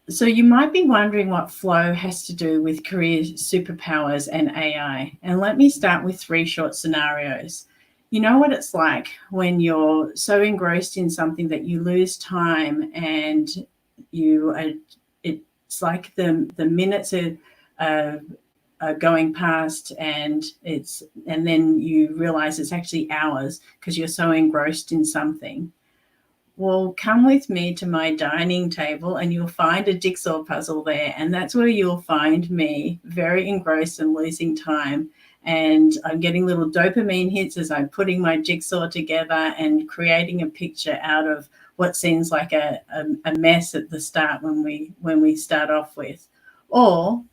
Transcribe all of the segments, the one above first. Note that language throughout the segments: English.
So you might be wondering what flow has to do with career superpowers and AI. And let me start with 3 short scenarios. You know what it's like when you're so engrossed in something that you lose time, and you are, it's like the minutes are going past, and then you realize it's actually hours because you're so engrossed in something. Well, come with me to my dining table and you'll find a jigsaw puzzle there. And that's where you'll find me very engrossed and losing time. And I'm getting little dopamine hits as I'm putting my jigsaw together and creating a picture out of what seems like a mess at the start when we start off with. Or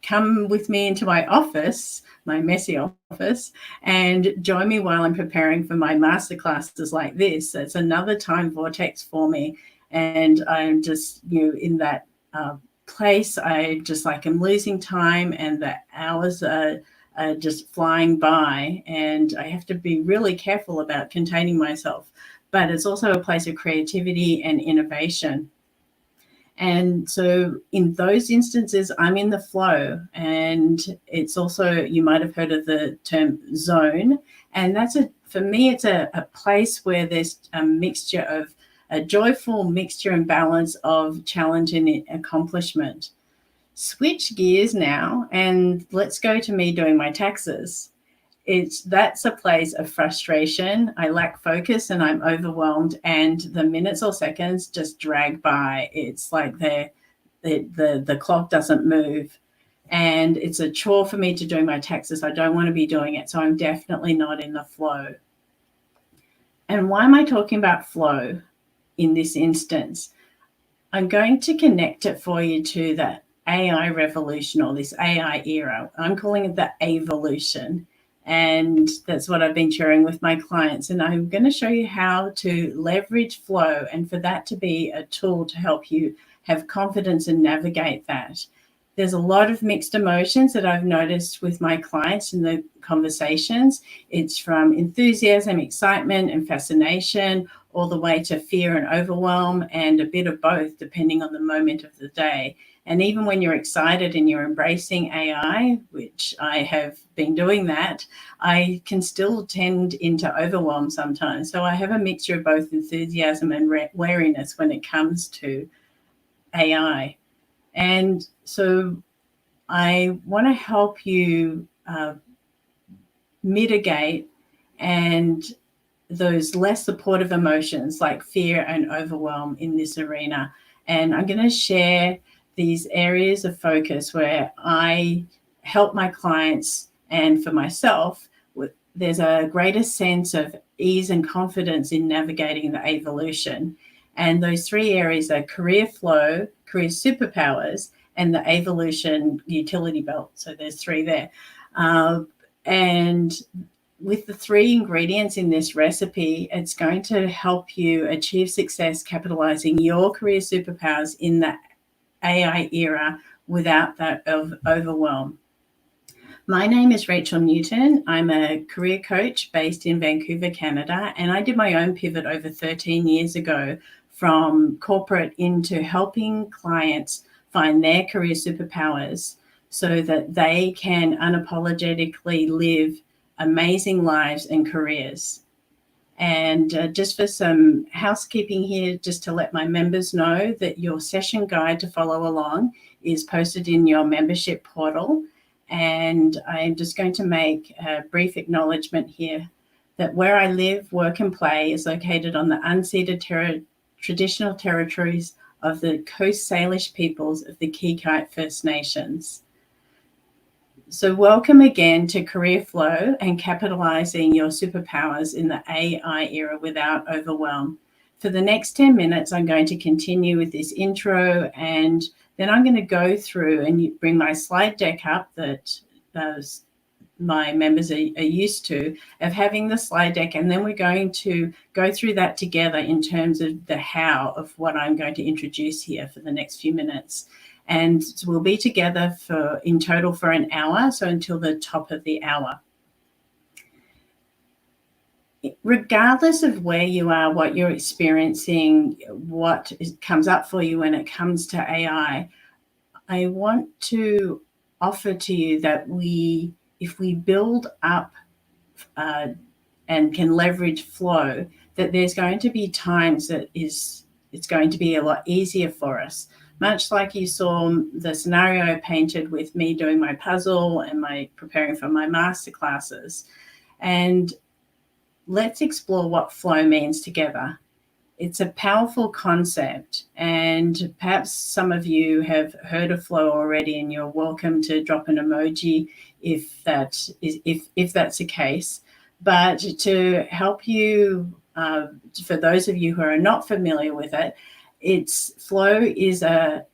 come with me into my office, my messy office, and join me while I'm preparing for my masterclasses like this. It's another time vortex for me. And I'm just, in that place, I just like I'm losing time, and the hours are just flying by, and I have to be really careful about containing myself. But it's also a place of creativity and innovation. And so in those instances, I'm in the flow. And it's also, you might have heard of the term zone. And for me, it's a place where there's a joyful mixture and balance of challenge and accomplishment. Switch gears now, and let's go to me doing my taxes. That's a place of frustration. I lack focus and I'm overwhelmed, and the minutes or seconds just drag by. It's like the clock doesn't move, and it's a chore for me to do my taxes. I don't want to be doing it, so I'm definitely not in the flow. And why am I talking about flow in this instance? I'm going to connect it for you to the AI revolution, or this AI era. I'm calling it the evolution. And that's what I've been sharing with my clients. And I'm going to show you how to leverage flow, and for that to be a tool to help you have confidence and navigate that. There's a lot of mixed emotions that I've noticed with my clients in the conversations. It's from enthusiasm, excitement, and fascination, all the way to fear and overwhelm, and a bit of both, depending on the moment of the day. And even when you're excited and you're embracing AI, which I have been doing that, I can still tend into overwhelm sometimes. So I have a mixture of both enthusiasm and wariness when it comes to AI. And so I want to help you mitigate and those less supportive emotions like fear and overwhelm in this arena. And I'm going to share these areas of focus where I help my clients, and for myself, there's a greater sense of ease and confidence in navigating the evolution. And those 3 areas are career flow, career superpowers, and the evolution utility belt. So there's 3 there. And with the 3 ingredients in this recipe, it's going to help you achieve success capitalizing your career superpowers in the AI era without that overwhelm. My name is Rachel Newton. I'm a career coach based in Vancouver, Canada, and I did my own pivot over 13 years ago from corporate into helping clients find their career superpowers so that they can unapologetically live amazing lives and careers. And just for some housekeeping here, just to let my members know that your session guide to follow along is posted in your membership portal. And I'm just going to make a brief acknowledgement here that where I live, work, and play is located on the unceded traditional territories of the Coast Salish peoples of the Kikite First Nations. So welcome again to Career Flow and capitalizing your superpowers in the AI era without overwhelm. For the next 10 minutes, I'm going to continue with this intro, and then I'm going to go through and bring my slide deck up that my members are used to, of having the slide deck, and then we're going to go through that together in terms of the how of what I'm going to introduce here for the next few minutes. And we'll be together in total for an hour, so until the top of the hour. regardless of where you are, what you're experiencing, comes up for you when it comes to AI, I want to offer to you that if we build up and can leverage flow, that there's going to be times that it's going to be a lot easier for us. Much like you saw the scenario painted with me doing my puzzle and my preparing for my masterclasses. And let's explore what flow means together. It's a powerful concept, and perhaps some of you have heard of flow already, and you're welcome to drop an emoji if that's the case. But to help you, for those of you who are not familiar with it, flow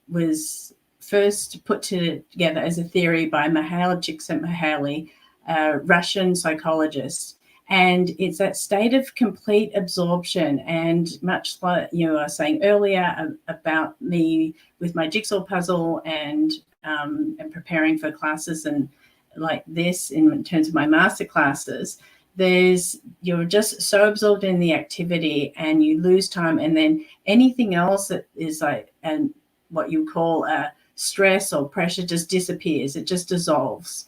was first put together as a theory by Mihaly Csikszentmihalyi, a Russian psychologist. And it's that state of complete absorption. And much like you were saying earlier about me with my jigsaw puzzle and preparing for classes and like this in terms of my master classes, you're just so absorbed in the activity and you lose time. And then anything else that is and what you call stress or pressure just disappears. It just dissolves.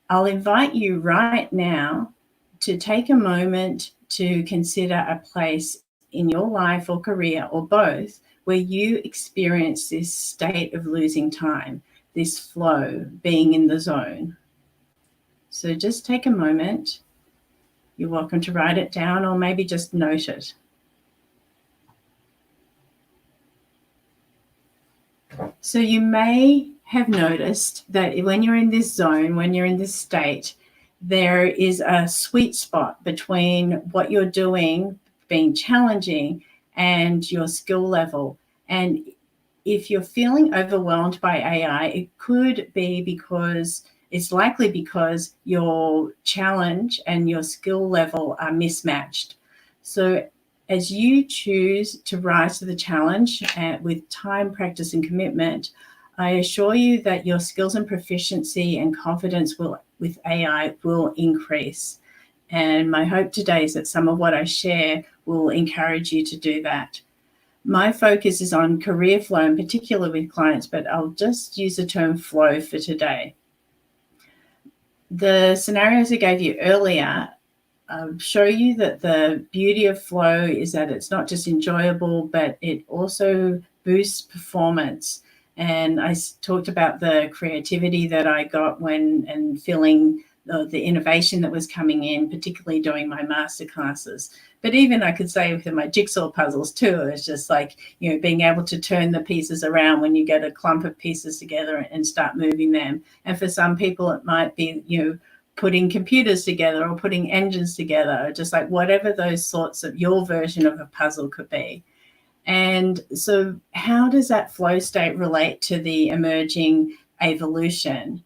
I'll invite you right now to take a moment to consider a place in your life or career or both where you experience this state of losing time, this flow, being in the zone. So just take a moment. You're welcome to write it down or maybe just note it. So you may have noticed that when you're in this zone, when you're in this state, there is a sweet spot between what you're doing being challenging and your skill level. And if you're feeling overwhelmed by AI, it could be it's likely because your challenge and your skill level are mismatched. So as you choose to rise to the challenge with time, practice, and commitment, I assure you that your skills and proficiency and confidence with AI will increase. And my hope today is that some of what I share will encourage you to do that. My focus is on career flow, in particular with clients, but I'll just use the term flow for today. The scenarios I gave you earlier show you that the beauty of flow is that it's not just enjoyable, but it also boosts performance. And I talked about the creativity that I got and feeling the innovation that was coming in, particularly doing my master classes. But even I could say with my jigsaw puzzles too, it's just like, being able to turn the pieces around when you get a clump of pieces together and start moving them. And for some people, it might be, putting computers together or putting engines together, or just like whatever those sorts of your version of a puzzle could be. And so how does that flow state relate to the emerging evolution?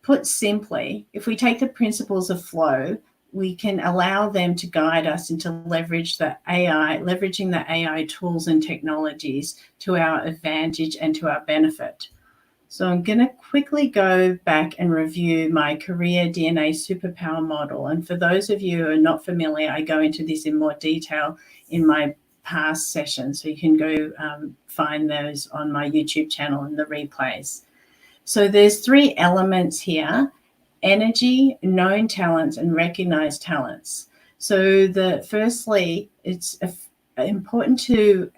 Put simply, if we take the principles of flow, we can allow them to guide us into leveraging the AI tools and technologies to our advantage and to our benefit. So I'm going to quickly go back and review my career DNA superpower model. And for those of you who are not familiar, I go into this in more detail in my past sessions. So you can go find those on my YouTube channel and the replays. So there's 3 elements here: energy, known talents, and recognized talents. So firstly, it's important to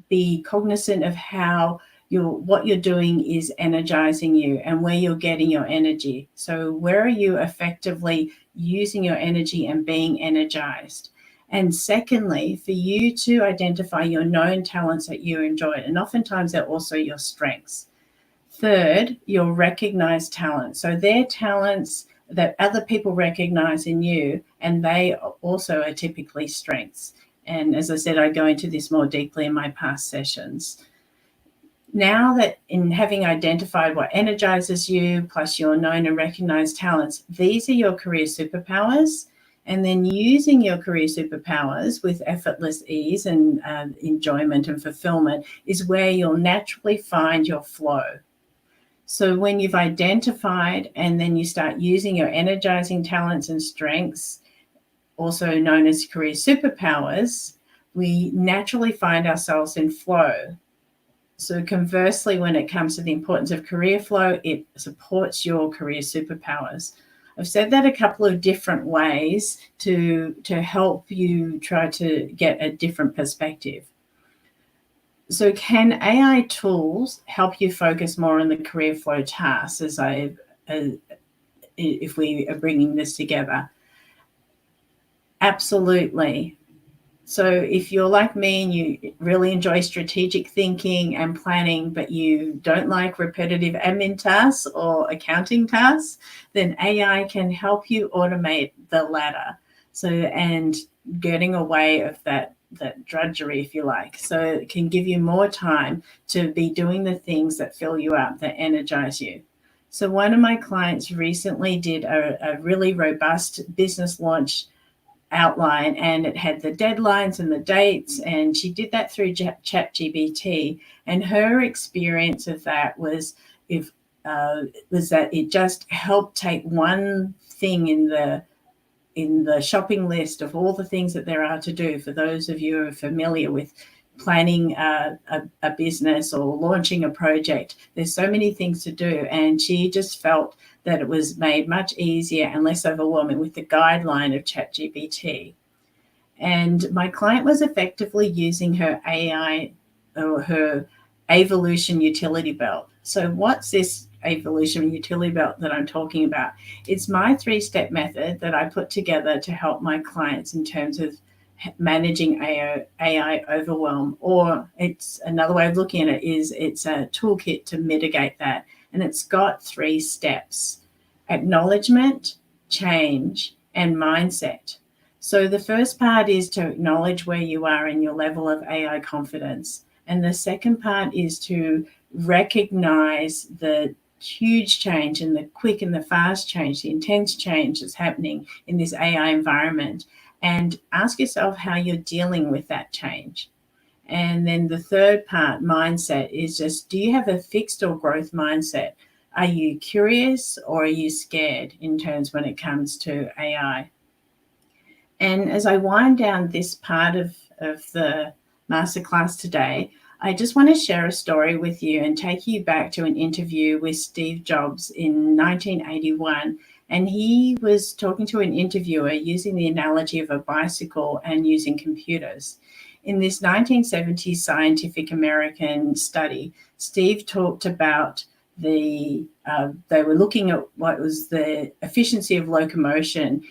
be cognizant of how what you're doing is energizing you and where you're getting your energy. So where are you effectively using your energy and being energized? And secondly, for you to identify your known talents that you enjoy, and oftentimes they're also your strengths. Third, your recognized talents. So they're talents that other people recognize in you, and they also are typically strengths. And as I said, I go into this more deeply in my past sessions. Now that in having identified what energizes you, plus your known and recognized talents, these are your career superpowers. And then using your career superpowers with effortless ease and enjoyment and fulfillment is where you'll naturally find your flow. So when you've identified and then you start using your energizing talents and strengths, also known as career superpowers, we naturally find ourselves in flow. So conversely, when it comes to the importance of career flow, it supports your career superpowers. I've said that a couple of different ways to help you try to get a different perspective. So can AI tools help you focus more on the career flow tasks if we are bringing this together? Absolutely. So if you're like me and you really enjoy strategic thinking and planning, but you don't like repetitive admin tasks or accounting tasks, then AI can help you automate the latter. So, and getting away of that drudgery, if you like. So it can give you more time to be doing the things that fill you up, that energize you. So one of my clients recently did a really robust business launch outline, and it had the deadlines and the dates, and she did that through ChatGPT, and her experience of that was that it just helped take one thing in the shopping list of all the things that there are to do. For those of you who are familiar with planning a business or launching a project, there's so many things to do, and she just felt that it was made much easier and less overwhelming with the guideline of ChatGPT. And my client was effectively using her AI or her A-Volution utility belt. So what's this A-Volution utility belt that I'm talking about? It's my 3-step method that I put together to help my clients in terms of managing AI overwhelm, or it's another way of looking at it is it's a toolkit to mitigate that. And it's got 3 steps: acknowledgement, change, and mindset. So the first part is to acknowledge where you are in your level of AI confidence. And the second part is to recognize the huge change and the quick and the fast change, the intense change that's happening in this AI environment, and ask yourself how you're dealing with that change. And then the third part, mindset, is just, do you have a fixed or growth mindset? Are you curious or are you scared in terms when it comes to AI? And as I wind down this part of the masterclass today, I just want to share a story with you and take you back to an interview with Steve Jobs in 1981. And he was talking to an interviewer using the analogy of a bicycle and using computers. In this 1970s Scientific American study, Steve talked about they were looking at what was the efficiency of locomotion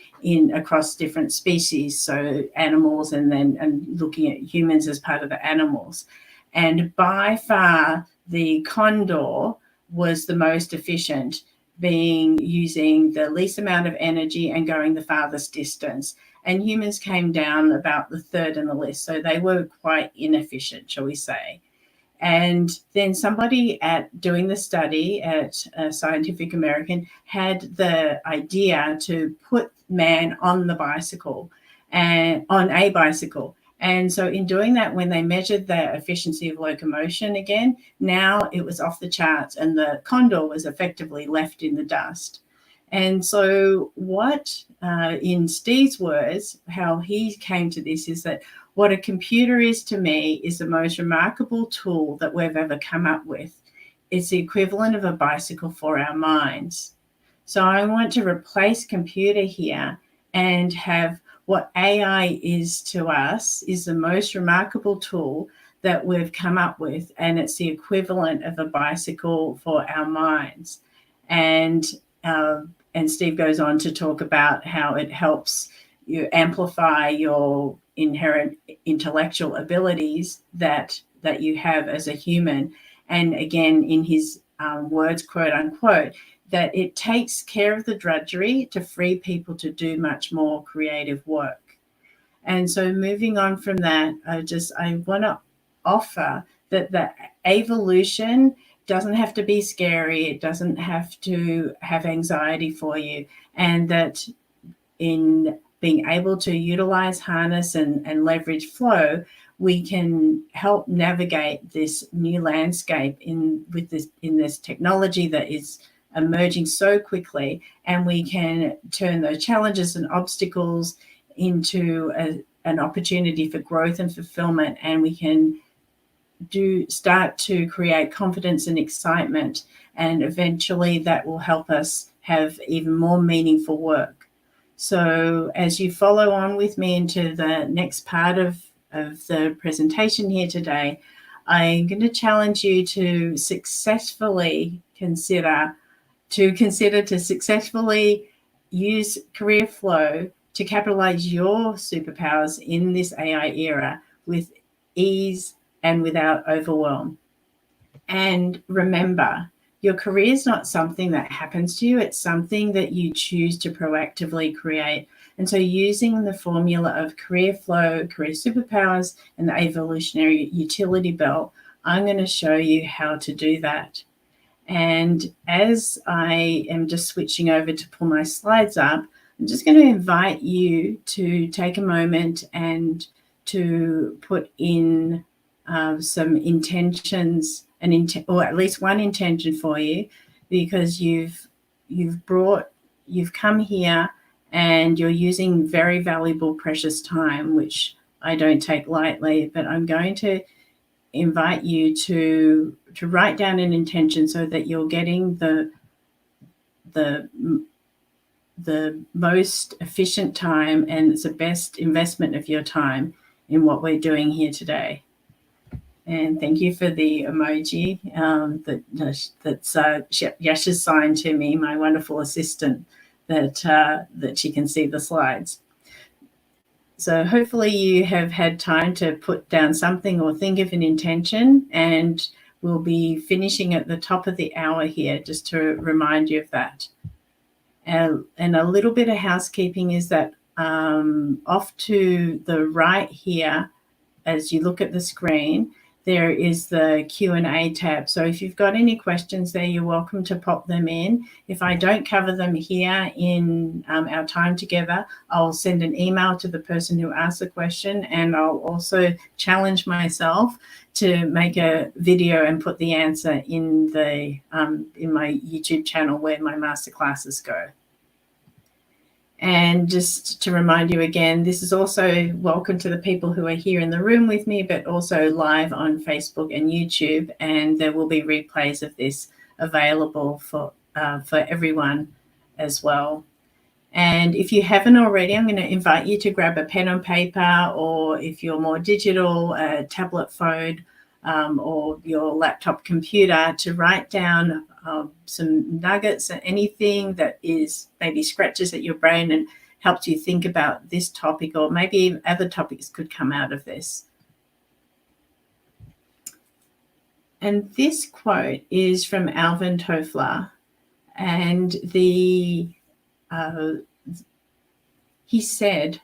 across different species, so animals, and looking at humans as part of the animals. And by far, the condor was the most efficient, using the least amount of energy and going the farthest distance. And humans came down about the third in the list, so they were quite inefficient, shall we say. And then somebody doing the study at Scientific American had the idea to put man on the bicycle, and on a bicycle. And so in doing that, when they measured the efficiency of locomotion again, now it was off the charts, and the condor was effectively left in the dust. And so what, in Steve's words, how he came to this is that what a computer is to me is the most remarkable tool that we've ever come up with. It's the equivalent of a bicycle for our minds. So I want to replace computer here and have what AI is to us is the most remarkable tool that we've come up with, and it's the equivalent of a bicycle for our minds. And Steve goes on to talk about how it helps you amplify your inherent intellectual abilities that you have as a human. And again, in his words, quote unquote, that it takes care of the drudgery to free people to do much more creative work. And so moving on from that, I want to offer that the evolution doesn't have to be scary. It doesn't have to have anxiety for you. And that in being able to utilize, harness, and leverage flow, we can help navigate this new landscape in this technology that is emerging so quickly, and we can turn those challenges and obstacles into an opportunity for growth and fulfillment, and we can start to create confidence and excitement, and eventually that will help us have even more meaningful work. So as you follow on with me into the next part of the presentation here today, I'm going to challenge you to successfully consider to successfully use career flow to capitalize your superpowers in this AI era with ease and without overwhelm. And remember, your career is not something that happens to you. It's something that you choose to proactively create. And so using the formula of career flow, career superpowers, and the evolutionary utility belt, I'm going to show you how to do that. And as I am just switching over to pull my slides up, I'm just going to invite you to take a moment and to put in some intentions, or at least one intention for you, because you've come here and you're using very valuable, precious time, which I don't take lightly. But I'm going to invite you to write down an intention so that you're getting the most efficient time, and it's the best investment of your time in what we're doing here today. And thank you for the emoji that's Yasha's signed to me, my wonderful assistant, that she can see the slides. So hopefully you have had time to put down something or think of an intention, and we'll be finishing at the top of the hour here, just to remind you of that. And a little bit of housekeeping is that off to the right here, as you look at the screen, there is the Q&A tab. So if you've got any questions there, you're welcome to pop them in. If I don't cover them here in our time together, I'll send an email to the person who asked the question, and I'll also challenge myself to make a video and put the answer in my YouTube channel where my masterclasses go. And just to remind you again, this is also welcome to the people who are here in the room with me, but also live on Facebook and YouTube. And there will be replays of this available for everyone as well. And if you haven't already, I'm going to invite you to grab a pen and paper, or if you're more digital, a tablet phone, or your laptop computer, to write down some nuggets and anything that is maybe scratches at your brain and helps you think about this topic, or maybe other topics could come out of this. And this quote is from Alvin Toffler, and he said,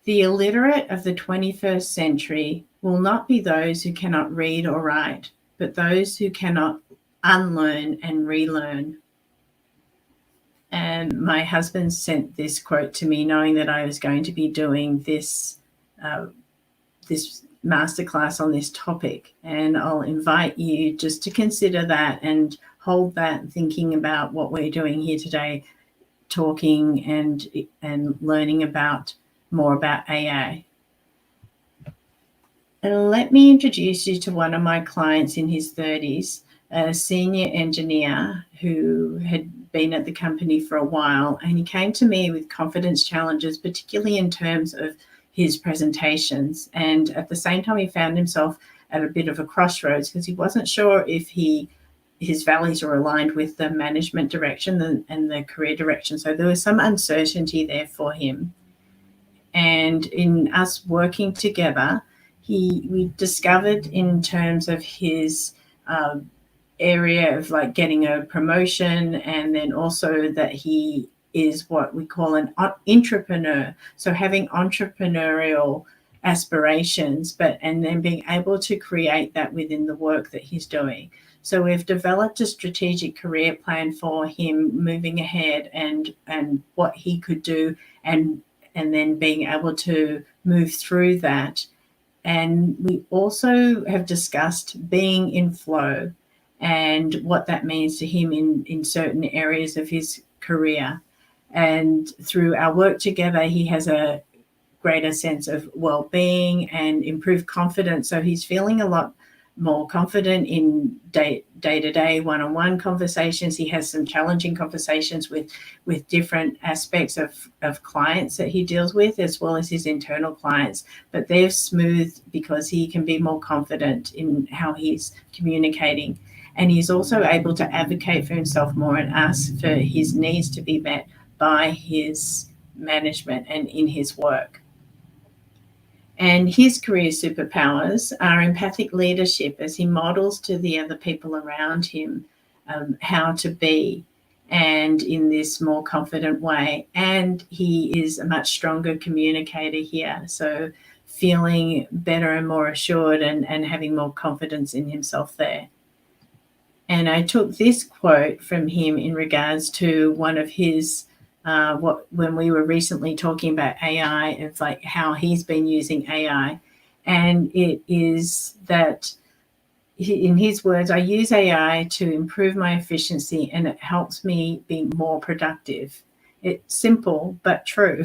"The illiterate of the 21st century will not be those who cannot read or write, but those who cannot unlearn and relearn." And my husband sent this quote to me knowing that I was going to be doing this masterclass on this topic. And I'll invite you just to consider that and hold that, thinking about what we're doing here today, talking and learning more about AI. And let me introduce you to one of my clients in his 30s, a senior engineer who had been at the company for a while, and he came to me with confidence challenges, particularly in terms of his presentations. And at the same time, he found himself at a bit of a crossroads because he wasn't sure if his values were aligned with the management direction and the career direction. So there was some uncertainty there for him. And in us working together, we discovered, in terms of his area of like getting a promotion, and then also that he is what we call an entrepreneur. So having entrepreneurial aspirations, and then being able to create that within the work that he's doing. So we've developed a strategic career plan for him moving ahead, and what he could do, and then being able to move through that. And we also have discussed being in flow and what that means to him in certain areas of his career. And through our work together, he has a greater sense of well-being and improved confidence. So he's feeling a lot more confident in day-to-day one-on-one conversations. He has some challenging conversations with different aspects of clients that he deals with, as well as his internal clients, but they're smooth because he can be more confident in how he's communicating. And he's also able to advocate for himself more and ask for his needs to be met by his management and in his work. And his career superpowers are empathic leadership, as he models to the other people around him how to be, and in this more confident way. And he is a much stronger communicator here, so feeling better and more assured and having more confidence in himself there. And I took this quote from him in regards to one of his when we were recently talking about AI, it's like how he's been using AI. And it is that, in his words, I use AI to improve my efficiency and it helps me be more productive. It's simple, but true.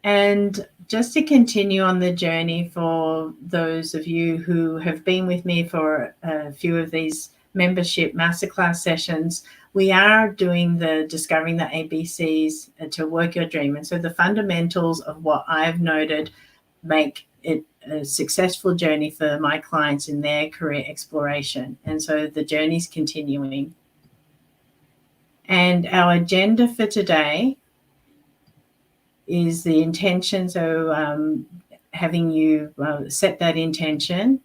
And just to continue on the journey for those of you who have been with me for a few of these membership masterclass sessions, we are doing the discovering the ABCs to work your dream. And so the fundamentals of what I've noted make it a successful journey for my clients in their career exploration. And so the journey's continuing. And our agenda for today is the intention. So having you set that intention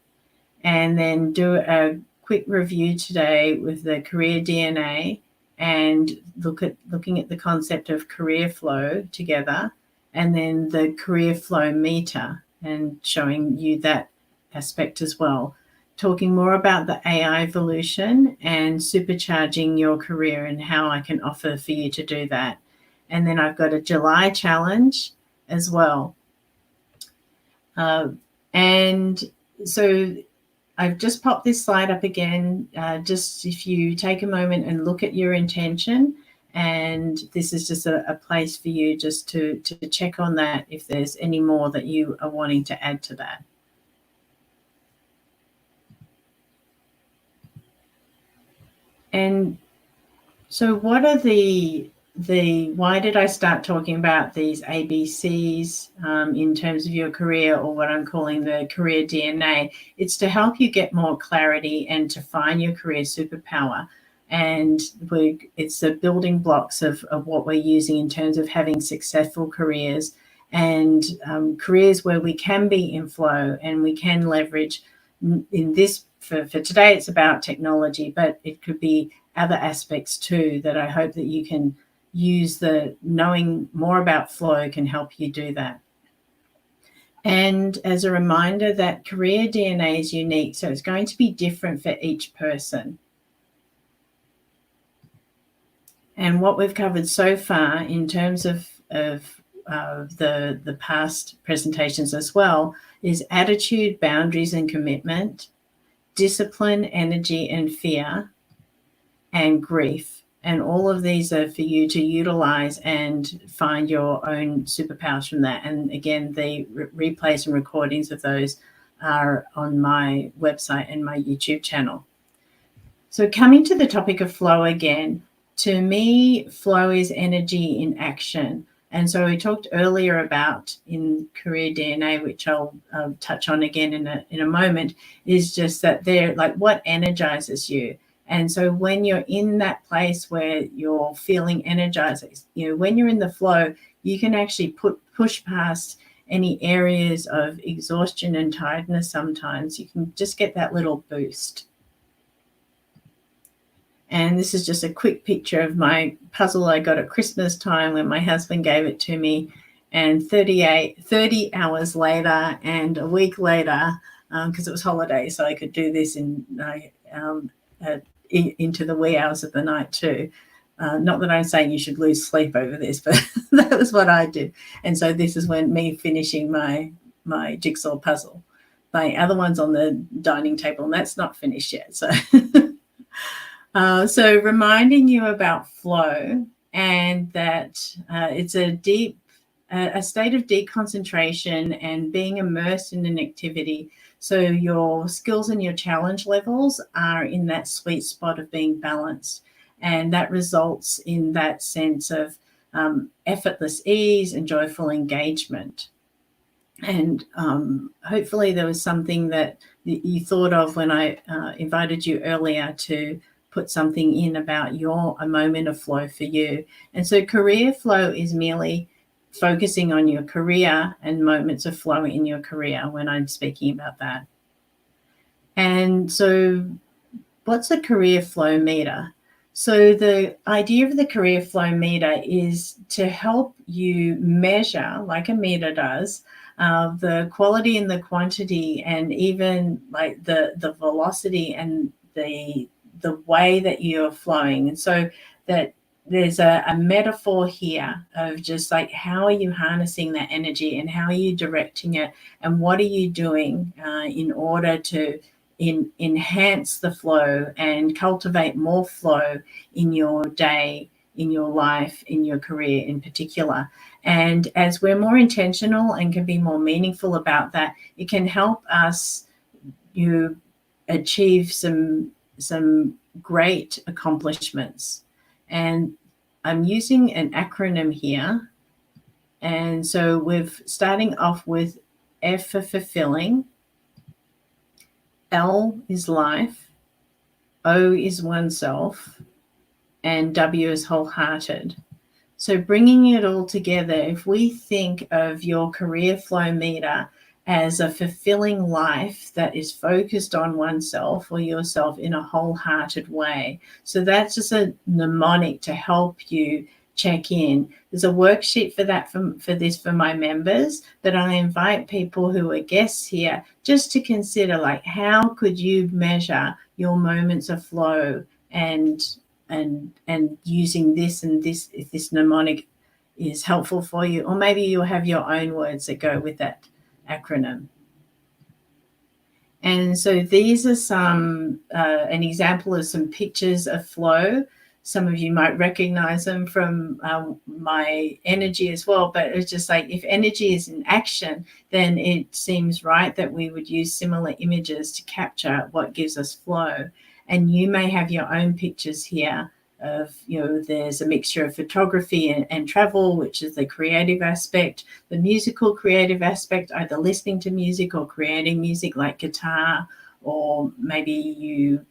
and then do a quick review today with the career DNA and looking at the concept of career flow together, and then the career flow meter and showing you that aspect as well. Talking more about the AI-Volution and supercharging your career and how I can offer for you to do that. And then I've got a July challenge as well. And so I've just popped this slide up again, just if you take a moment and look at your intention, and this is just a place for you just to check on that if there's any more that you are wanting to add to that. And so what are why did I start talking about these ABCs in terms of your career, or what I'm calling the career DNA? It's to help you get more clarity and to find your career superpower. And it's the building blocks of what we're using in terms of having successful careers and careers where we can be in flow and we can leverage in this. For today, it's about technology, but it could be other aspects too that I hope that you can use. The knowing more about flow can help you do that. And as a reminder, that career DNA is unique, so it's going to be different for each person. And what we've covered so far in terms of the past presentations as well is attitude, boundaries, and commitment, discipline, energy, and fear, and grief. And all of these are for you to utilize and find your own superpowers from that. And again, the replays and recordings of those are on my website and my YouTube channel. So coming to the topic of flow again, to me, flow is energy in action. And so we talked earlier about in career DNA, which I'll touch on again in a moment, is just that they're like what energizes you. And so when you're in that place where you're feeling energized, when you're in the flow, you can actually push past any areas of exhaustion and tiredness. Sometimes you can just get that little boost. And this is just a quick picture of my puzzle I got at Christmas time when my husband gave it to me. And 30 hours later and a week later, because it was holidays, so I could do this into the wee hours of the night too. Not that I'm saying you should lose sleep over this, but that was what I did. And so this is when me finishing my jigsaw puzzle. My other one's on the dining table, and that's not finished yet. So, so reminding you about flow and that it's a state of deep concentration and being immersed in an activity. So your skills and your challenge levels are in that sweet spot of being balanced. And that results in that sense of effortless ease and joyful engagement. And hopefully there was something that you thought of when I invited you earlier to put something in about a moment of flow for you. And so career flow is merely focusing on your career and moments of flow in your career when I'm speaking about that. And so what's a career flow meter? So the idea of the career flow meter is to help you measure, like a meter does, the quality and the quantity, and even like the velocity and the way that you're flowing. And so that there's a metaphor here of just like, how are you harnessing that energy and how are you directing it, and what are you doing in order to enhance the flow and cultivate more flow in your day, in your life, in your career in particular. And as we're more intentional and can be more meaningful about that, it can help us achieve some great accomplishments. And I'm using an acronym here. And so we're starting off with F for fulfilling, L is life, O is oneself, and W is wholehearted. So bringing it all together, if we think of your career flow meter as a fulfilling life that is focused on oneself or yourself in a wholehearted way. So that's just a mnemonic to help you check in. There's a worksheet for that for my members, but I invite people who are guests here just to consider, like, how could you measure your moments of flow and using this and this, if this mnemonic is helpful for you, or maybe you'll have your own words that go with that acronym. And so these are an example of some pictures of flow. Some of you might recognize them from my energy as well, but it's just like, if energy is in action, then it seems right that we would use similar images to capture what gives us flow. And you may have your own pictures here of, there's a mixture of photography and travel, which is the creative aspect, the musical creative aspect, either listening to music or creating music like guitar, or maybe you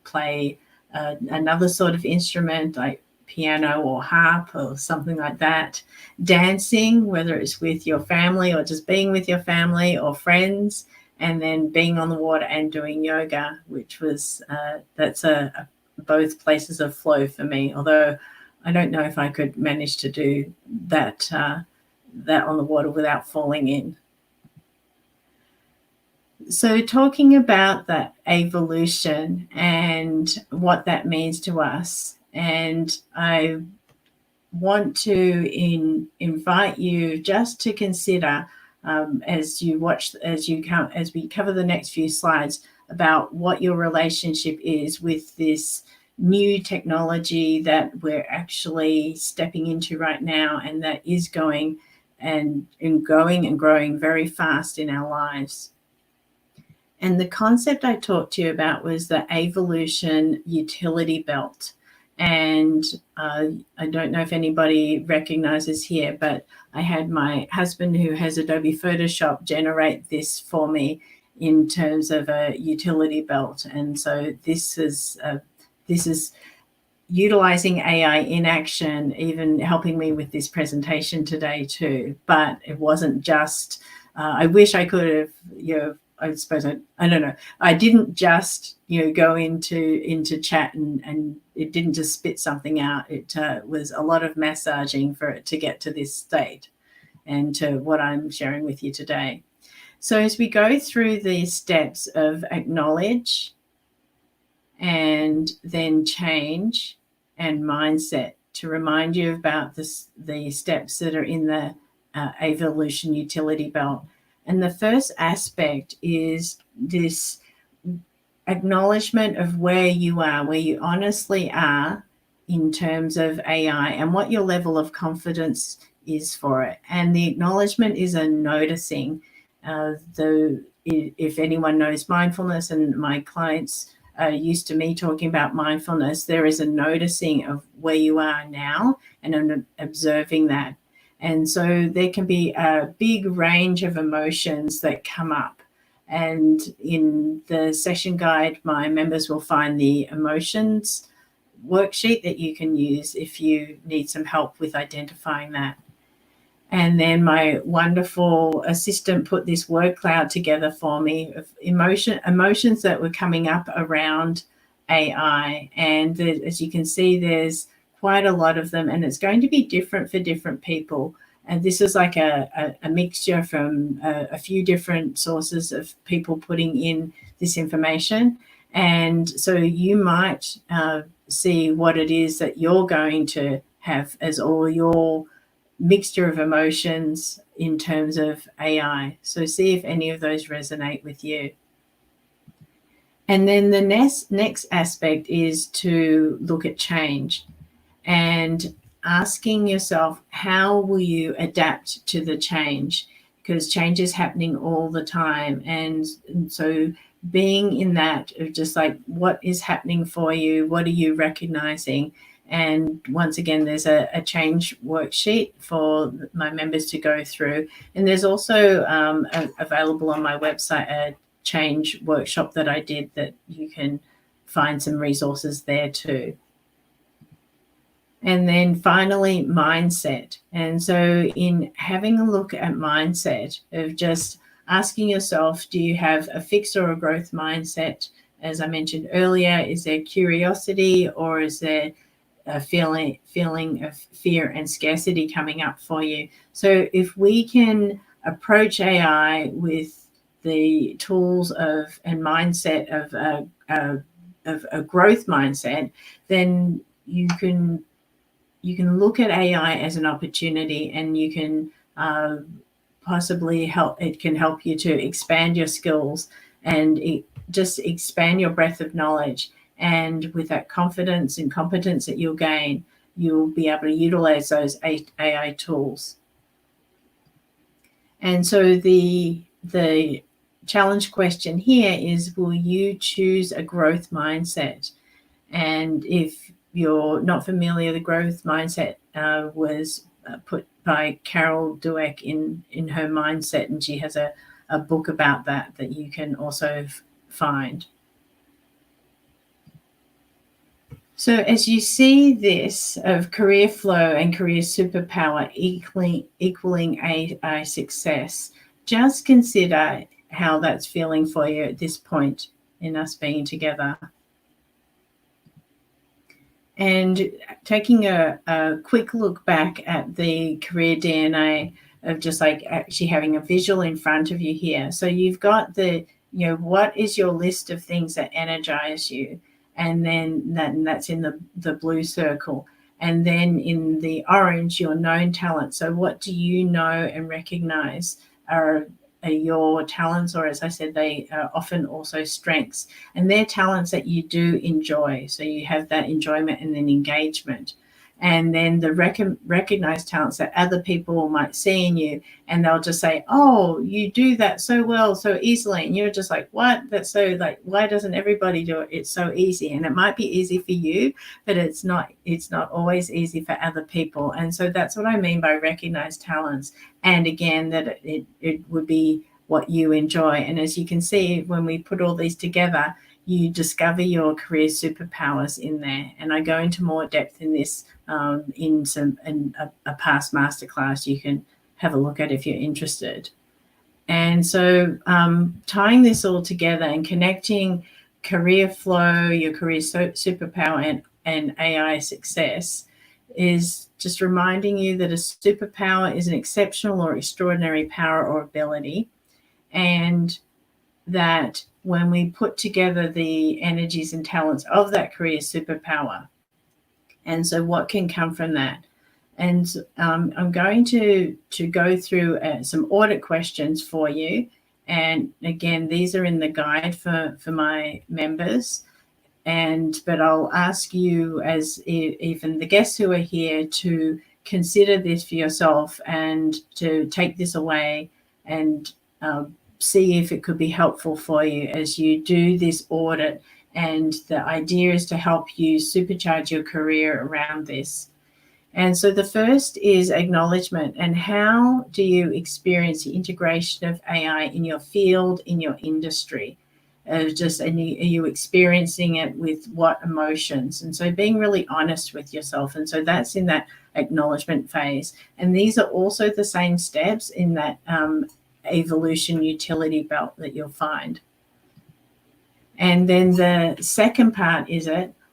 play another sort of instrument like piano or harp or something like that. Dancing, whether it's with your family or just being with your family or friends, and then being on the water and doing yoga, which was that's both places of flow for me, although I don't know if I could manage to do that on the water without falling in. So talking about that evolution and what that means to us, and I want to invite you just to consider as we cover the next few slides, about what your relationship is with this new technology that we're actually stepping into right now, and that is going and growing very fast in our lives. And the concept I talked to you about was the evolution utility belt. And I don't know if anybody recognizes here, but I had my husband, who has Adobe Photoshop, generate this for me in terms of a utility belt. And so this is utilizing AI in action, even helping me with this presentation today too. But it wasn't just, I wish I could have, I suppose I don't know. I didn't just go into chat and it didn't just spit something out. It was a lot of massaging for it to get to this state and to what I'm sharing with you today. So as we go through these steps of acknowledge and then change and mindset, to remind you about the steps that are in the evolution utility belt. And the first aspect is this acknowledgement of where you are, where you honestly are in terms of AI and what your level of confidence is for it. And the acknowledgement is a noticing. If anyone knows mindfulness, and my clients are used to me talking about mindfulness, there is a noticing of where you are now and observing that. And so there can be a big range of emotions that come up. And in the session guide, my members will find the emotions worksheet that you can use if you need some help with identifying that. And then my wonderful assistant put this word cloud together for me of emotions that were coming up around AI. And as you can see, there's quite a lot of them, and it's going to be different for different people. And this is like a mixture from a few different sources of people putting in this information. And so you might see what it is that you're going to have as all your mixture of emotions in terms of AI. So see if any of those resonate with you. And then the next aspect is to look at change and asking yourself, how will you adapt to the change? Because change is happening all the time. And so being in that of just like, what is happening for you? What are you recognizing? And once again, there's a change worksheet for my members to go through. And there's also available on my website a change workshop that I did that you can find some resources there too. And then finally, mindset. And so in having a look at mindset of just asking yourself, do you have a fixed or a growth mindset? As I mentioned earlier, is there curiosity, or is there a feeling of fear and scarcity coming up for you? So if we can approach AI with the tools of and mindset of a growth mindset, then you can look at AI as an opportunity, and you can possibly it can help you to expand your skills and just expand your breadth of knowledge. And with that confidence and competence that you'll gain, you'll be able to utilize those AI tools. And so the challenge question here is, will you choose a growth mindset? And if you're not familiar, the growth mindset was put by Carol Dweck in her mindset, and she has a book about that you can also find. So as you see this of career flow and career superpower equaling AI success, just consider how that's feeling for you at this point in us being together. And taking a quick look back at the career DNA of just like actually having a visual in front of you here. So you've got what is your list of things that energize you? And then that's in the blue circle. And then in the orange, your known talent. So what do you know and recognize are your talents, or as I said, they are often also strengths, and they're talents that you do enjoy. So you have that enjoyment and then engagement. And then the recognized talents that other people might see in you, and they'll just say, oh, you do that so well, so easily. And you're just like, what? That's so like, why doesn't everybody do it? It's so easy. And it might be easy for you, but it's not always easy for other people. And so that's what I mean by recognized talents. And again, that it would be what you enjoy. And as you can see, when we put all these together, you discover your career superpowers in there. And I go into more depth in this in a past masterclass you can have a look at if you're interested. And so tying this all together and connecting career flow, your career superpower, and AI success is just reminding you that a superpower is an exceptional or extraordinary power or ability, and that when we put together the energies and talents of that career superpower, and so what can come from that. And I'm going to go through some audit questions for you. And again, these are in the guide for my members. But I'll ask you, as even the guests who are here, to consider this for yourself and to take this away and see if it could be helpful for you as you do this audit. And the idea is to help you supercharge your career around this. And so the first is acknowledgement. And how do you experience the integration of AI in your field, in your industry? Are you experiencing it with what emotions? And so being really honest with yourself. And so that's in that acknowledgement phase. And these are also the same steps in that evolution utility belt that you'll find. And then the second part is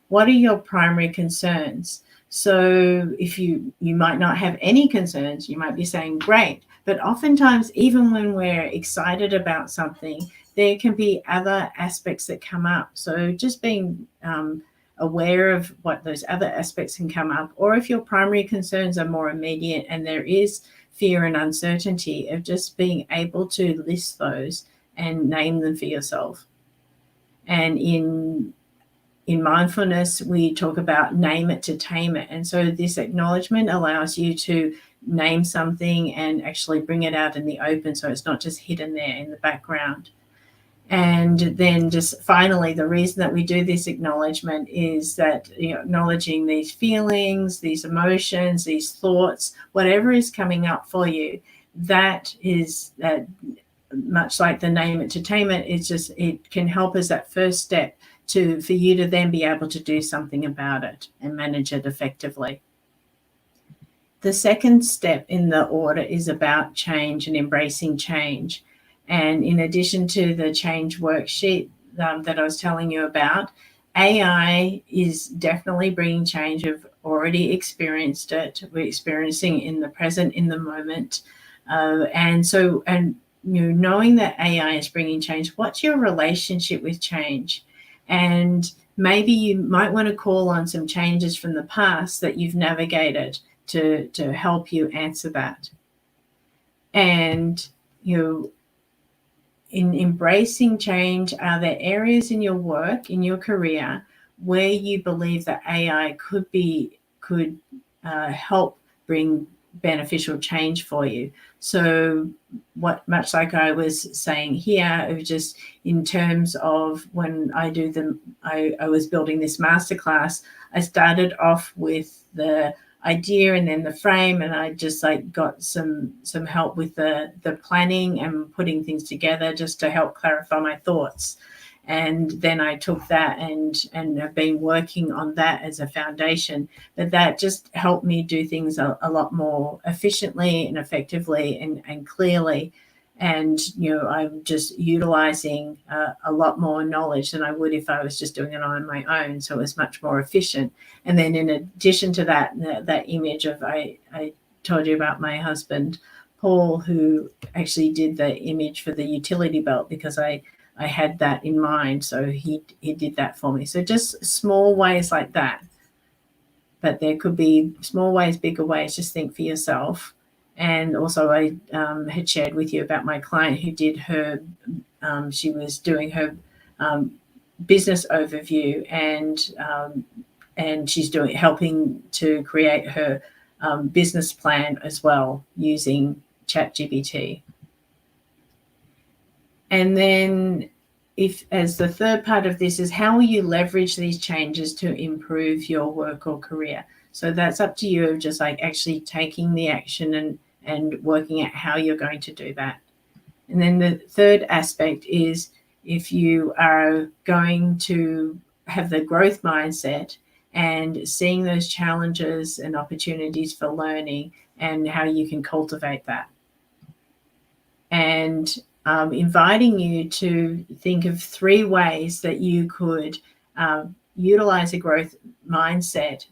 what are your primary concerns? So if you might not have any concerns, you might be saying, great. But oftentimes, even when we're excited about something, there can be other aspects that come up. So just being aware of what those other aspects can come up, or if your primary concerns are more immediate and there is fear and uncertainty, of just being able to list those and name them for yourself. And in mindfulness, we talk about name it to tame it. And so this acknowledgement allows you to name something and actually bring it out in the open, so it's not just hidden there in the background. And then just finally, the reason that we do this acknowledgement is that, acknowledging these feelings, these emotions, these thoughts, whatever is coming up for you, that is that. Much like the name it to tame it, it can help as that first step for you to then be able to do something about it and manage it effectively. The second step in the order is about change and embracing change. And in addition to the change worksheet that I was telling you about, AI is definitely bringing change. I've already experienced it. We're experiencing in the present, in the moment. Knowing that AI is bringing change, what's your relationship with change? And maybe you might want to call on some changes from the past that you've navigated to help you answer that. And in embracing change, are there areas in your work, in your career, where you believe that AI could help bring beneficial change for you? So much like I was saying here, it was just in terms of when I was building this masterclass, I started off with the idea and then the frame, and I just got some help with the planning and putting things together just to help clarify my thoughts. And then I took that and have been working on that as a foundation. But that just helped me do things a lot more efficiently and effectively and clearly. And, I'm just utilizing a lot more knowledge than I would if I was just doing it on my own. So it was much more efficient. And then in addition to that image of, I told you about my husband, Paul, who actually did the image for the utility belt because I had that in mind. So he did that for me. So just small ways like that. But there could be small ways, bigger ways. Just think for yourself. And also I had shared with you about my client who did she was doing her business overview and she's helping to create her business plan as well using ChatGPT. And then as the third part of this is, how will you leverage these changes to improve your work or career? So that's up to you, just actually taking the action and working out how you're going to do that. And then the third aspect is, if you are going to have the growth mindset and seeing those challenges and opportunities for learning and how you can cultivate that. And inviting you to think of 3 ways that you could utilize a growth mindset.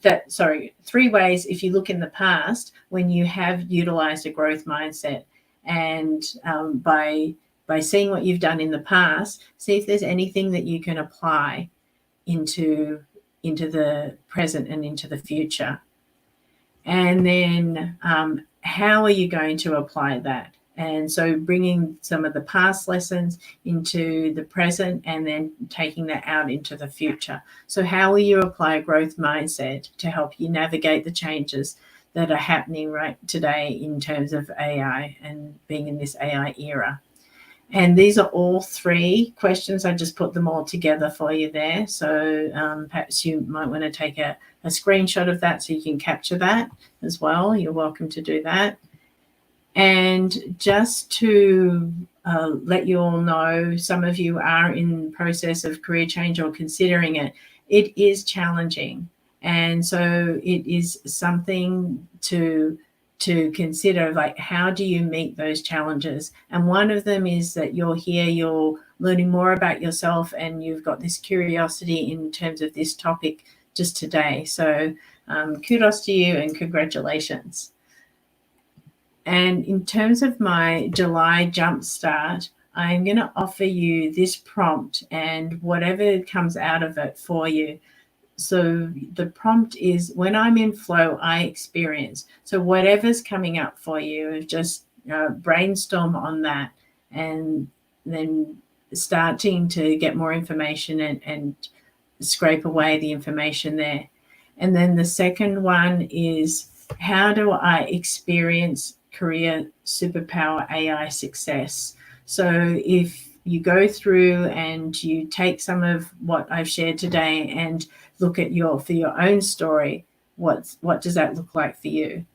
3 ways, if you look in the past, when you have utilized a growth mindset, and by seeing what you've done in the past, see if there's anything that you can apply into the present and into the future. And then how are you going to apply that? And so bringing some of the past lessons into the present and then taking that out into the future. So how will you apply a growth mindset to help you navigate the changes that are happening right today in terms of AI and being in this AI era? And these are all 3 questions. I just put them all together for you there. So perhaps you might want to take a screenshot of that so you can capture that as well. You're welcome to do that. And just to let you all know, some of you are in the process of career change or considering it. It is challenging. And so it is something to consider, like, how do you meet those challenges? And one of them is that you're here, you're learning more about yourself, and you've got this curiosity in terms of this topic just today. So kudos to you and congratulations. And in terms of my July Jumpstart, I'm going to offer you this prompt and whatever comes out of it for you. So the prompt is, when I'm in flow, I experience. So whatever's coming up for you, just brainstorm on that and then starting to get more information and scrape away the information there. And then the second one is, how do I experience Career Superpower AI success? So if you go through and you take some of what I've shared today and look at for your own story, what does that look like for you?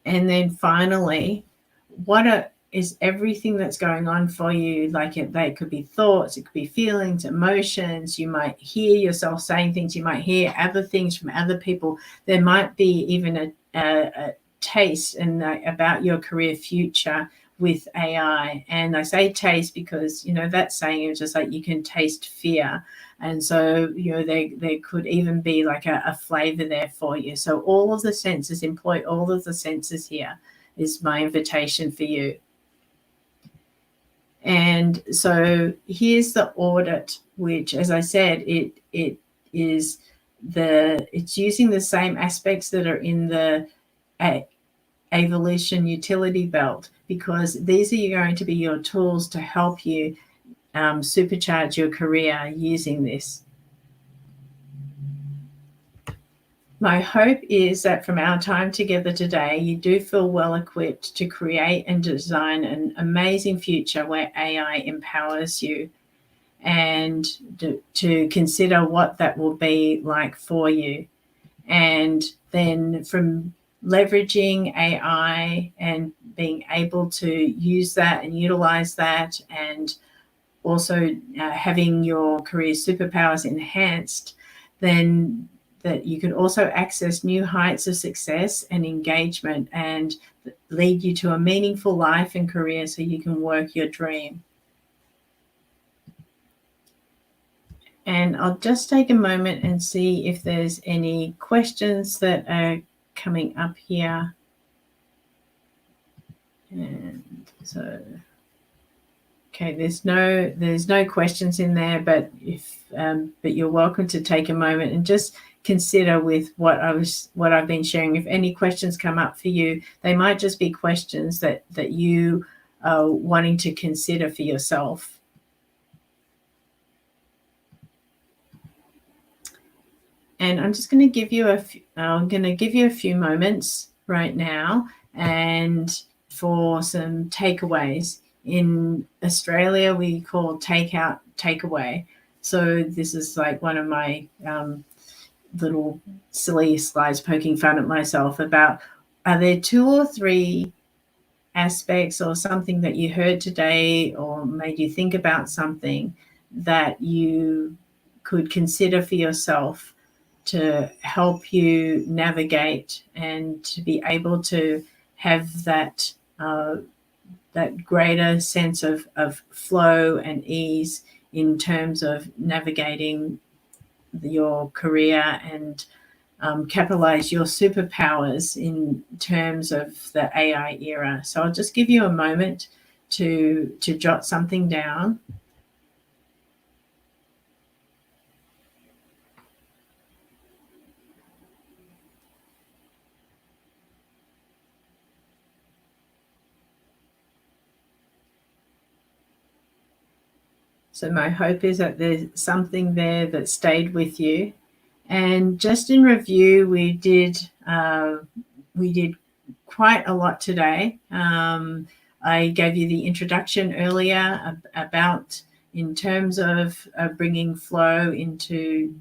And then finally, is everything that's going on for you, like they could be thoughts, it could be feelings, emotions. You might hear yourself saying things, you might hear other things from other people. There might be even a taste and about your career future with AI. And I say taste because, that saying is just like, you can taste fear. And so, there could even be like a flavor there for you. So all of the senses, employ all of the senses here, is my invitation for you. And so here's the audit, which, as I said, it's using the same aspects that are in the evolution utility belt, because these are going to be your tools to help you supercharge your career using this. My hope is that from our time together today, you do feel well equipped to create and design an amazing future where AI empowers you, and to consider what that will be like for you. And then from leveraging AI and being able to use that and utilize that, and also having your career superpowers enhanced, then that you can also access new heights of success and engagement and lead you to a meaningful life and career so you can work your dream. And I'll just take a moment and see if there's any questions that are coming up here. And so, okay, there's no questions in there, but but you're welcome to take a moment and just consider with what I've been sharing. If any questions come up for you, they might just be questions that you are wanting to consider for yourself. And I'm just going to give you a few moments right now, and for some takeaways. In Australia, we call takeout takeaway. So this is like one of my little silly slides poking fun at myself about, are there 2 or 3 aspects or something that you heard today or made you think about something that you could consider for yourself to help you navigate and to be able to have that greater sense of flow and ease in terms of navigating your career and capitalize your superpowers in terms of the AI era. So I'll just give you a moment to jot something down. So my hope is that there's something there that stayed with you. And just in review, we did quite a lot today. I gave you the introduction earlier about in terms of bringing flow into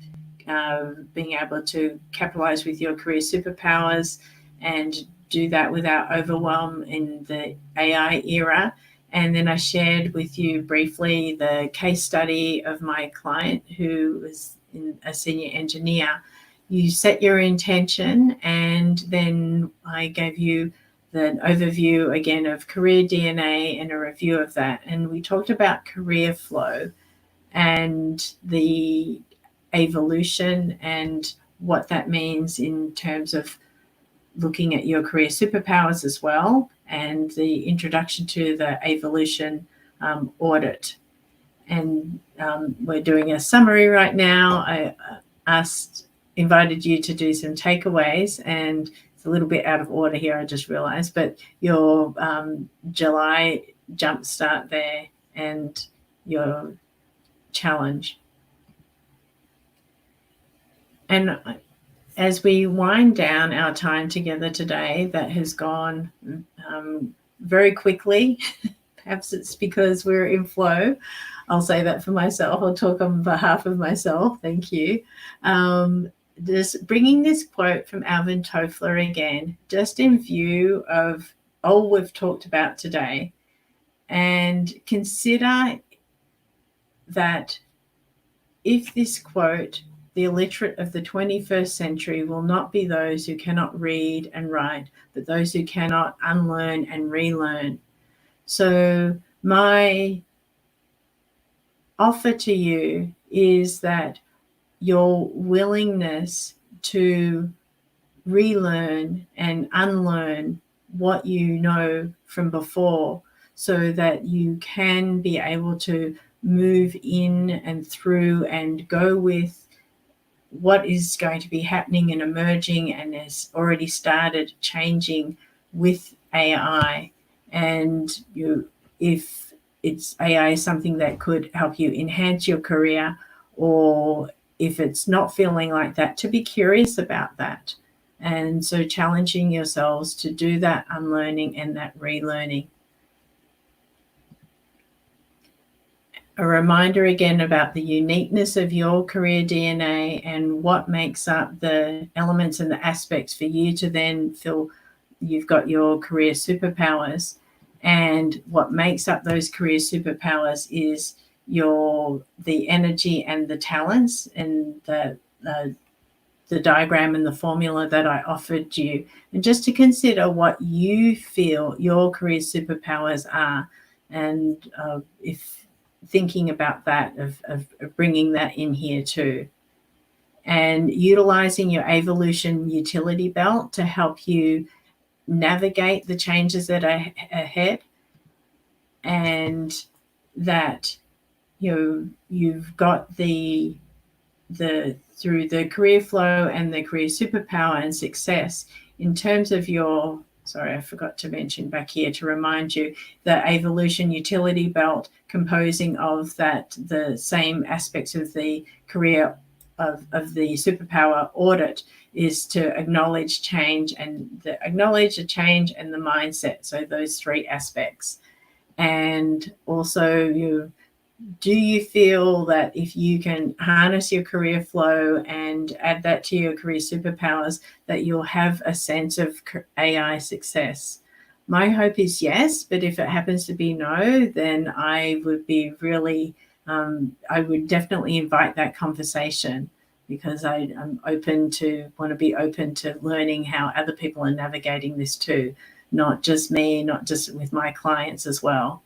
being able to capitalize with your career superpowers and do that without overwhelm in the AI era. And then I shared with you briefly the case study of my client who was a senior engineer. You set your intention, and then I gave you the overview again of career DNA and a review of that. And we talked about career flow and the evolution and what that means in terms of looking at your career superpowers as well, and the introduction to the evolution audit. And we're doing a summary right now. I invited you to do some takeaways, and it's a little bit out of order here, I just realized, but your July jumpstart there and your challenge. And as we wind down our time together today, that has gone very quickly. Perhaps it's because we're in flow. I'll say that for myself. I'll talk on behalf of myself. Thank you. Just bringing this quote from Alvin Toffler again, just in view of all we've talked about today, and consider that if this quote, the illiterate of the 21st century will not be those who cannot read and write, but those who cannot unlearn and relearn. So my offer to you is that your willingness to relearn and unlearn what you know from before, so that you can be able to move in and through and go with what is going to be happening and emerging and has already started changing with AI. And if it's AI is something that could help you enhance your career, or if it's not feeling like that, to be curious about that. And so challenging yourselves to do that unlearning and that relearning. A reminder again about the uniqueness of your career DNA and what makes up the elements and the aspects for you to then feel you've got your career superpowers. And what makes up those career superpowers is the energy and the talents, and the diagram and the formula that I offered you, and just to consider what you feel your career superpowers are, and if thinking about that, of bringing that in here too, and utilizing your evolution utility belt to help you navigate the changes that are ahead, and that you've got the through the career flow and the career superpower and success in terms of your, sorry, I forgot to mention back here to remind you, the evolution utility belt composing of that, the same aspects of the career of the superpower audit is to acknowledge change, and acknowledge the change and the mindset. So those three aspects. And also do you feel that if you can harness your career flow and add that to your career superpowers, that you'll have a sense of AI success? My hope is yes, but if it happens to be no, then I would be really, I would definitely invite that conversation, because I'm want to be open to learning how other people are navigating this too, not just me, not just with my clients as well.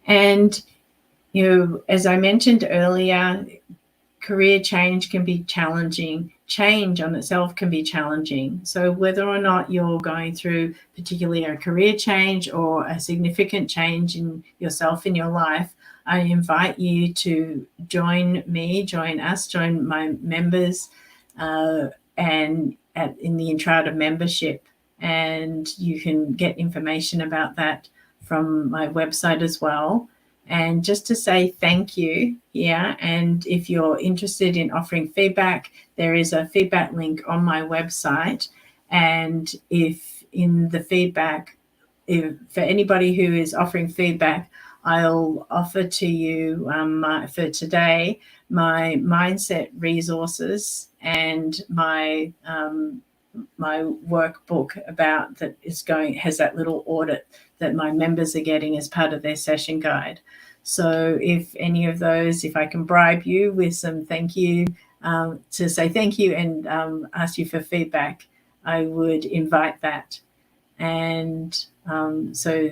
And, as I mentioned earlier, career change can be challenging. Change on itself can be challenging. So whether or not you're going through particularly a career change or a significant change in yourself in your life, I invite you to join my members and in the ENTRADA membership. And you can get information about that from my website as well. And just to say thank you here, and if you're interested in offering feedback, there is a feedback link on my website. And if in the feedback, for anybody who is offering feedback, I'll offer to you for today my mindset resources and my workbook about that has that little audit that my members are getting as part of their session guide. So if any of those, if I can bribe you with some thank you, to say thank you and ask you for feedback, I would invite that. And so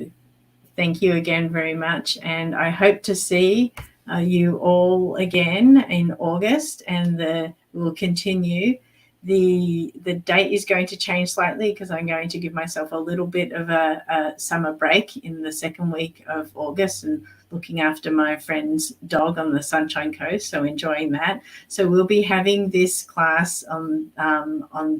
thank you again very much. And I hope to see you all again in August, and we'll continue. The date is going to change slightly because I'm going to give myself a little bit of a summer break in the second week of August, and looking after my friend's dog on the Sunshine Coast, so enjoying that. So we'll be having this class on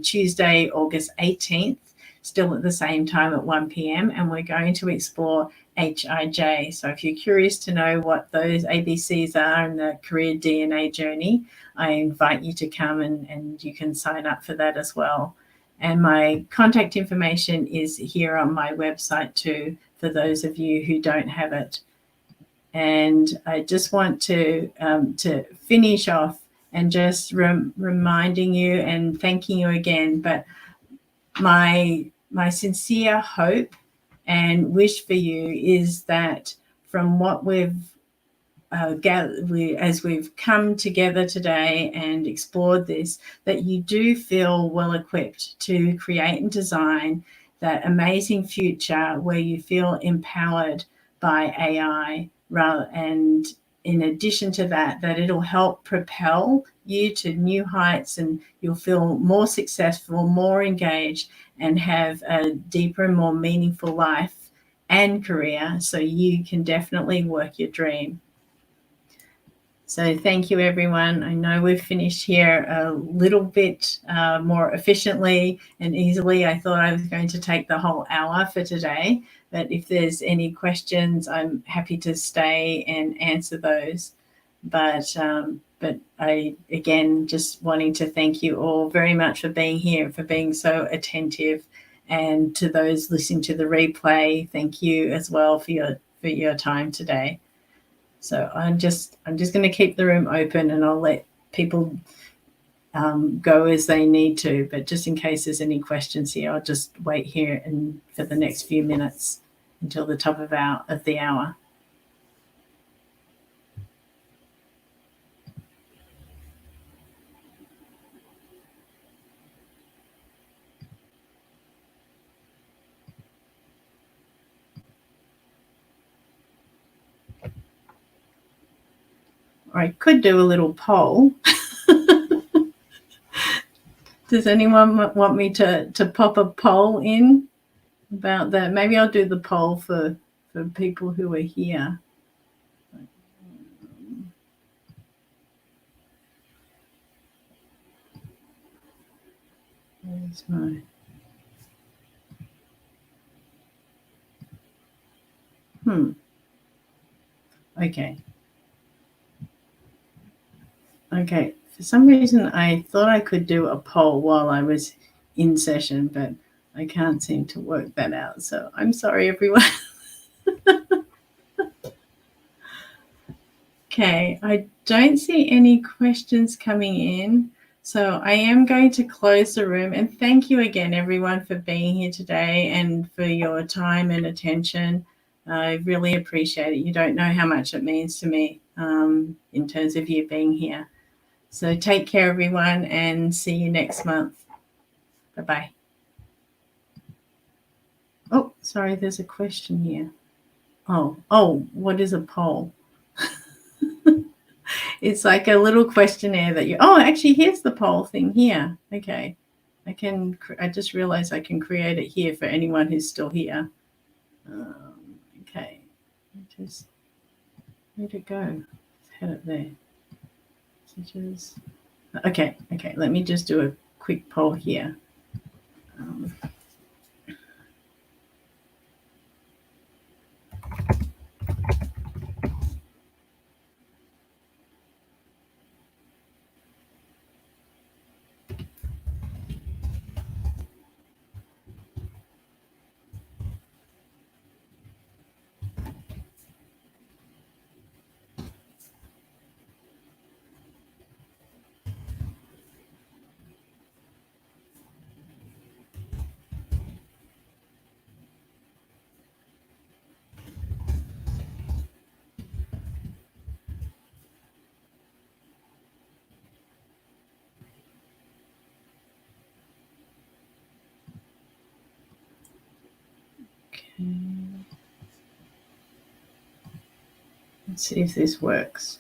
Tuesday, August 18th, still at the same time at 1 p.m, and we're going to explore HIJ. So if you're curious to know what those ABCs are in the career DNA journey, I invite you to come, and you can sign up for that as well. And my contact information is here on my website too, for those of you who don't have it. And I just want to finish off and just reminding you and thanking you again. But my sincere hope and wish for you is that from what we've gathered, as we've come together today and explored this, that you do feel well equipped to create and design that amazing future where you feel empowered by AI, and in addition to that, that it'll help propel you to new heights, and you'll feel more successful, more engaged, and have a deeper and more meaningful life and career, so you can definitely work your dream. So thank you, everyone. I know we've finished here a little bit more efficiently and easily. I thought I was going to take the whole hour for today, but if there's any questions, I'm happy to stay and answer those. But I, again, just wanting to thank you all very much for being here, for being so attentive. And to those listening to the replay, thank you as well for your time today. So I'm just going to keep the room open, and I'll let people go as they need to. But just in case there's any questions here, I'll just wait here and for the next few minutes until the top of the hour. Or I could do a little poll. Does anyone want me to pop a poll in about that? Maybe I'll do the poll for people who are here. Where's my... Okay. Okay. For some reason, I thought I could do a poll while I was in session, but I can't seem to work that out. So I'm sorry, everyone. Okay. I don't see any questions coming in. So I am going to close the room, and thank you again, everyone, for being here today and for your time and attention. I really appreciate it. You don't know how much it means to me in terms of you being here. So take care, everyone, and see you next month. Bye-bye. Oh, sorry, there's a question here. Oh, what is a poll? It's like a little questionnaire that actually, here's the poll thing here. Okay. I just realized I can create it here for anyone who's still here. Okay. Where'd it go? Had it there. Okay. Let me just do a quick poll here. Let's see if this works.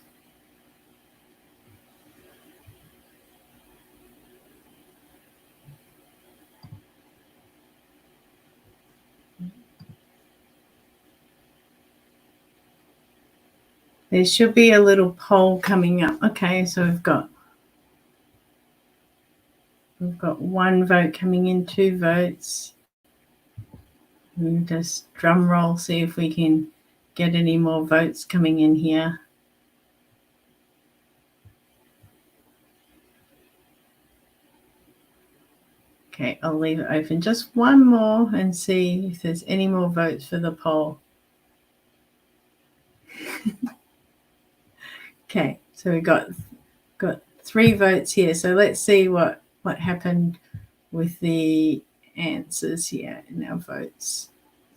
There should be a little poll coming up. Okay, so we've got one vote coming in, 2 votes. We'll just drum roll, see if we can get any more votes coming in here. Okay, I'll leave it open just one more and see if there's any more votes for the poll. Okay, so we got 3 votes here. So let's see what happened with the answers here in our votes.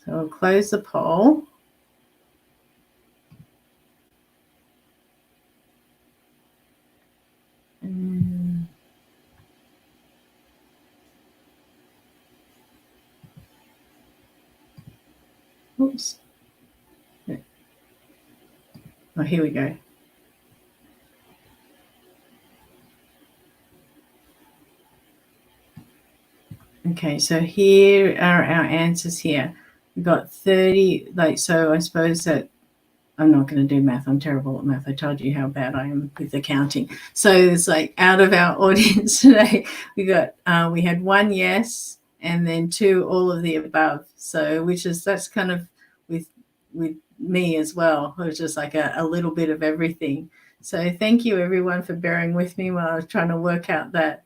So I'll close the poll. Oops. Oh, here we go. Okay, so here are our answers here. We've got 30, so I suppose that I'm not going to do math. I'm terrible at math. I told you how bad I am with accounting. So it's out of our audience today, we had 1 yes and then 2 all of the above. So that's kind of with me as well. It was just a little bit of everything. So thank you everyone for bearing with me while I was trying to work out that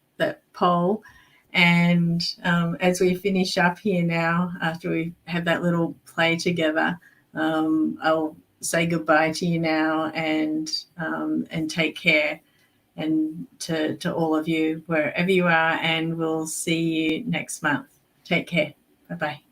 poll. And as we finish up here now, after we have that little play together, I'll say goodbye to you now and take care, and to all of you wherever you are, and we'll see you next month. Take care. Bye-bye.